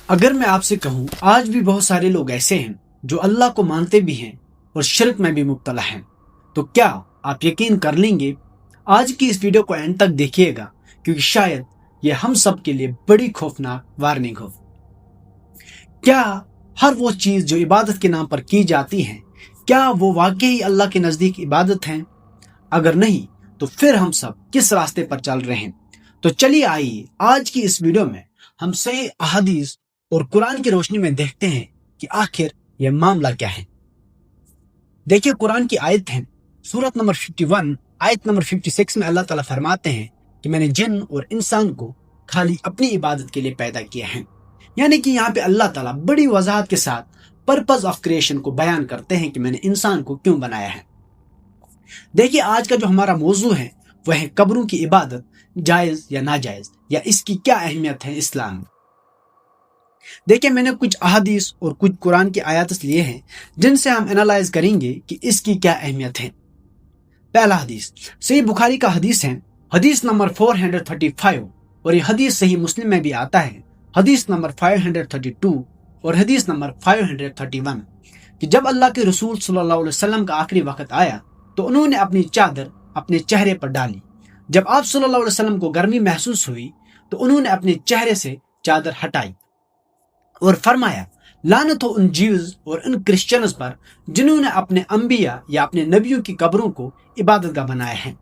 اگر میں آپ سے کہوں آج بھی بہت سارے لوگ ایسے ہیں جو اللہ کو مانتے بھی ہیں اور شرک میں بھی مبتلا ہیں، تو کیا آپ یقین کر لیں گے؟ آج کی اس ویڈیو کو اینڈ تک دیکھیے گا، کیونکہ شاید یہ ہم سب کے لیے بڑی خوفناک وارننگ ہو۔ کیا ہر وہ چیز جو عبادت کے نام پر کی جاتی ہیں، کیا وہ واقعی اللہ کے نزدیک عبادت ہیں؟ اگر نہیں تو پھر ہم سب کس راستے پر چل رہے ہیں؟ تو چلیے آئیے آج کی اس ویڈیو میں ہم صحیح احادیث اور قرآن کی روشنی میں دیکھتے ہیں کہ آخر یہ معاملہ کیا ہے۔ دیکھیے قرآن کی آیت ہے، سورت نمبر 51 آیت نمبر 56 میں اللہ تعالیٰ فرماتے ہیں کہ میں نے جن اور انسان کو خالی اپنی عبادت کے لیے پیدا کیا ہے۔ یعنی کہ یہاں پہ اللہ تعالیٰ بڑی وضاحت کے ساتھ پرپز آف کریشن کو بیان کرتے ہیں کہ میں نے انسان کو کیوں بنایا ہے۔ دیکھیے آج کا جو ہمارا موضوع ہے وہ ہے قبروں کی عبادت جائز یا ناجائز، یا اس کی کیا اہمیت ہے اسلام میں۔ دیکھیں میں نے کچھ احادیث اور کچھ قرآن کی آیات لیے ہیں جن سے ہم انالائز کریں گے کہ اس کی کیا اہمیت ہے۔ پہلا حدیث صحیح بخاری کا حدیث ہے، حدیث نمبر 435، اور یہ حدیث صحیح مسلم میں بھی آتا ہے، حدیث نمبر 532 اور حدیث نمبر 531، کہ جب اللہ کے رسول صلی اللہ علیہ وسلم کا آخری وقت آیا تو انہوں نے اپنی چادر اپنے چہرے پر ڈالی۔ جب آپ صلی اللہ علیہ وسلم کو گرمی محسوس ہوئی تو انہوں نے اپنے چہرے سے چادر ہٹائی اور فرمایا، لعنت ہو ان جیوز اور ان کرسچنز پر جنہوں نے اپنے انبیاء یا اپنے نبیوں کی قبروں کو عبادت گاہ بنایا ہے۔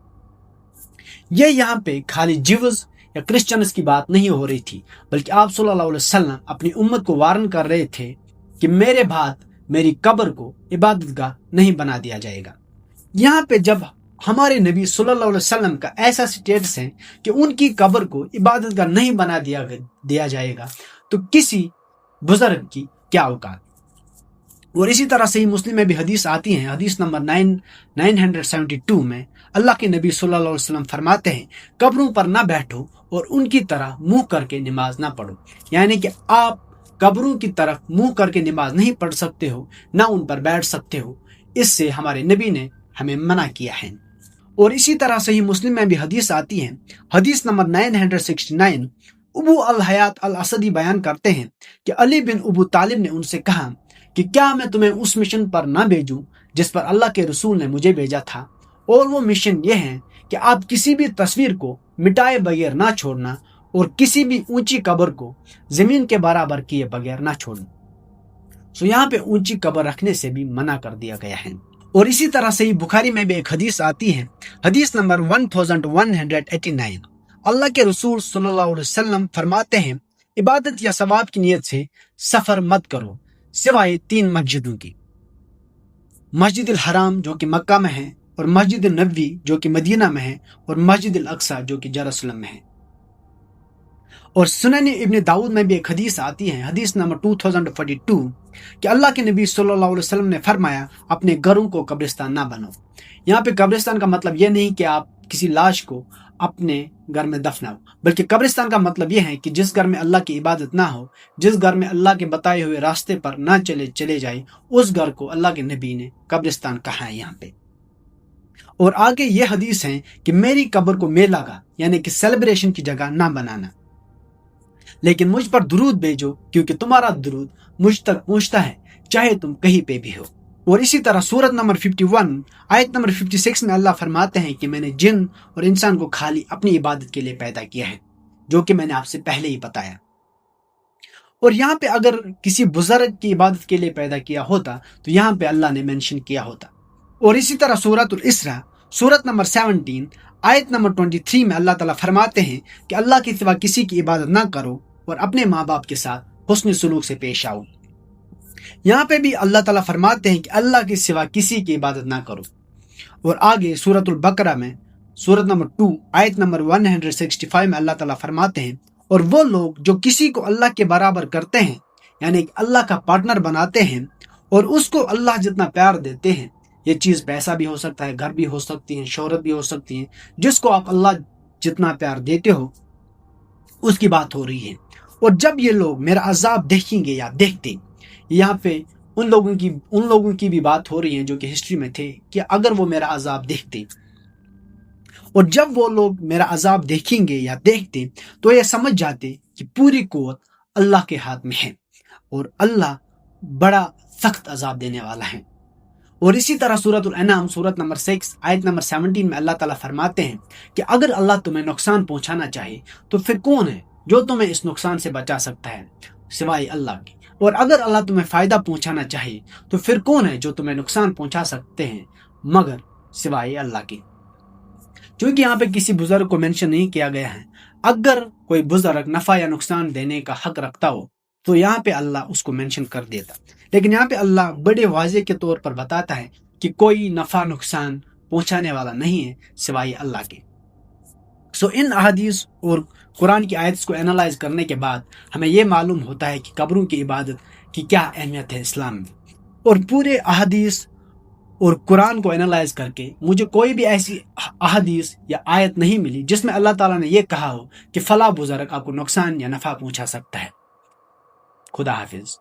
یہ یہاں پہ خالی جیوز یا کرسچنز کی بات نہیں ہو رہی تھی، بلکہ آپ صلی اللہ علیہ وسلم اپنی امت کو وارن کر رہے تھے کہ میرے بعد میری قبر کو عبادت گاہ نہیں بنا دیا جائے گا۔ یہاں پہ جب ہمارے نبی صلی اللہ علیہ وسلم کا ایسا سٹیٹس ہے کہ ان کی قبر کو عبادت گاہ نہیں بنا دیا جائے گا، تو کسی بزرگ کی کیا اوقات۔ اور اسی طرح صحیح مسلم میں بھی حدیث آتی ہیں، حدیث نمبر 972 میں اللہ کے نبی صلی اللہ علیہ وسلم فرماتے ہیں، قبروں پر نہ بیٹھو اور ان کی طرح منہ کر کے نماز نہ پڑھو۔ یعنی کہ آپ قبروں کی طرف منہ کر کے نماز نہیں پڑھ سکتے ہو، نہ ان پر بیٹھ سکتے ہو، اس سے ہمارے نبی نے ہمیں منع کیا ہے۔ اور اسی طرح صحیح مسلم میں بھی حدیث آتی ہے، حدیث نمبر 969، ابو الحیات الاسدی بیان کرتے ہیں کہ علی بن ابو طالب نے ان سے کہا کہ کیا میں تمہیں اس مشن پر نہ بھیجوں جس پر اللہ کے رسول نے مجھے بھیجا تھا، اور وہ مشن یہ ہے کہ آپ کسی بھی تصویر کو مٹائے بغیر نہ چھوڑنا اور کسی بھی اونچی قبر کو زمین کے برابر کیے بغیر نہ چھوڑنا۔ سو یہاں پہ اونچی قبر رکھنے سے بھی منع کر دیا گیا ہے۔ اور اسی طرح صحیح بخاری میں بھی ایک حدیث آتی ہے، حدیث نمبر 1189، اللہ کے رسول صلی اللہ علیہ وسلم فرماتے ہیں، عبادت یا ثواب کی نیت سے سفر مت کرو سوائے 3 مسجدوں کی، مسجد الحرام جو کہ مکہ میں ہے، اور مسجد النبوی جو کہ مدینہ میں ہے، اور مسجد الاقصی جو کہ یروشلم میں ہے۔ اور سنن ابن داؤد میں بھی ایک حدیث آتی ہے، حدیث نمبر 2042، کہ اللہ کے نبی صلی اللہ علیہ وسلم نے فرمایا، اپنے گھروں کو قبرستان نہ بنو۔ یہاں پہ قبرستان کا مطلب یہ نہیں کہ آپ کسی لاش کو اپنے گھر میں دفناؤ، بلکہ قبرستان کا مطلب یہ ہے کہ جس گھر میں اللہ کی عبادت نہ ہو، جس گھر میں اللہ کے بتائے ہوئے راستے پر نہ چلے جائے، اس گھر کو اللہ کے نبی نے قبرستان کہا ہے یہاں پہ۔ اور آگے یہ حدیث ہے کہ میری قبر کو میلہ گاہ یعنی کہ سیلیبریشن کی جگہ نہ بنانا، لیکن مجھ پر درود بھیجو کیونکہ تمہارا درود مجھ تک پہنچتا ہے چاہے تم کہیں پہ بھی ہو۔ اور اسی طرح سورت نمبر 51 آیت نمبر 56 میں اللہ فرماتے ہیں کہ میں نے جن اور انسان کو خالی اپنی عبادت کے لیے پیدا کیا ہے، جو کہ میں نے آپ سے پہلے ہی بتایا۔ اور یہاں پہ اگر کسی بزرگ کی عبادت کے لیے پیدا کیا ہوتا تو یہاں پہ اللہ نے مینشن کیا ہوتا۔ اور اسی طرح سورت الاسراء سورت نمبر 17 آیت نمبر 23 میں اللہ تعالیٰ فرماتے ہیں کہ اللہ کے سوا کسی کی عبادت نہ کرو اور اپنے ماں باپ کے ساتھ حسن سلوک سے پیش آؤ۔ یہاں پہ بھی اللہ تعالیٰ فرماتے ہیں کہ اللہ کے سوا کسی کی عبادت نہ کرو۔ اور آگے سورت البقرہ میں سورت نمبر 2 آیت نمبر 165 میں اللہ تعالیٰ فرماتے ہیں، اور وہ لوگ جو کسی کو اللہ کے برابر کرتے ہیں، یعنی کہ اللہ کا پارٹنر بناتے ہیں، اور اس کو اللہ جتنا پیار دیتے ہیں، یہ چیز پیسہ بھی ہو سکتا ہے، گھر بھی ہو سکتی ہیں، شہرت بھی ہو سکتی ہیں، جس کو آپ اللہ جتنا پیار دیتے ہو اس کی بات ہو رہی ہے۔ اور جب یہ لوگ میرا عذاب دیکھیں گے یا دیکھتے، یہاں پہ ان لوگوں کی بھی بات ہو رہی ہے جو کہ ہسٹری میں تھے، کہ اگر وہ میرا عذاب دیکھتے، اور جب وہ لوگ میرا عذاب دیکھیں گے یا دیکھتے تو یہ سمجھ جاتے کہ پوری قوت اللہ کے ہاتھ میں ہے اور اللہ بڑا سخت عذاب دینے والا ہے۔ اور اسی طرح سورۃ الانعام سورت نمبر 6 آیت نمبر 17 میں اللہ تعالیٰ فرماتے ہیں کہ اگر اللہ تمہیں نقصان پہنچانا چاہے تو پھر کون ہے جو تمہیں اس نقصان سے بچا سکتا ہے سوائے اللہ کے، اور اگر اللہ تمہیں فائدہ پہنچانا چاہے تو پھر کون ہے جو تمہیں نقصان پہنچا سکتے ہیں مگر سوائے اللہ کے۔ چونکہ یہاں پہ کسی بزرگ کو مینشن نہیں کیا گیا ہے، اگر کوئی بزرگ نفع یا نقصان دینے کا حق رکھتا ہو تو یہاں پہ اللہ اس کو مینشن کر دیتا، لیکن یہاں پہ اللہ بڑے واضح کے طور پر بتاتا ہے کہ کوئی نفع نقصان پہنچانے والا نہیں ہے سوائے اللہ کے۔ ان احادیث اور قرآن کی آیتس کو انالائز کرنے کے بعد ہمیں یہ معلوم ہوتا ہے کہ قبروں کی عبادت کی کیا اہمیت ہے اسلام میں، اور پورے احادیث اور قرآن کو انالائز کر کے مجھے کوئی بھی ایسی احادیث یا آیت نہیں ملی جس میں اللہ تعالیٰ نے یہ کہا ہو کہ فلاں بزرگ آپ کو نقصان یا نفع پہنچا سکتا ہے۔ خدا حافظ۔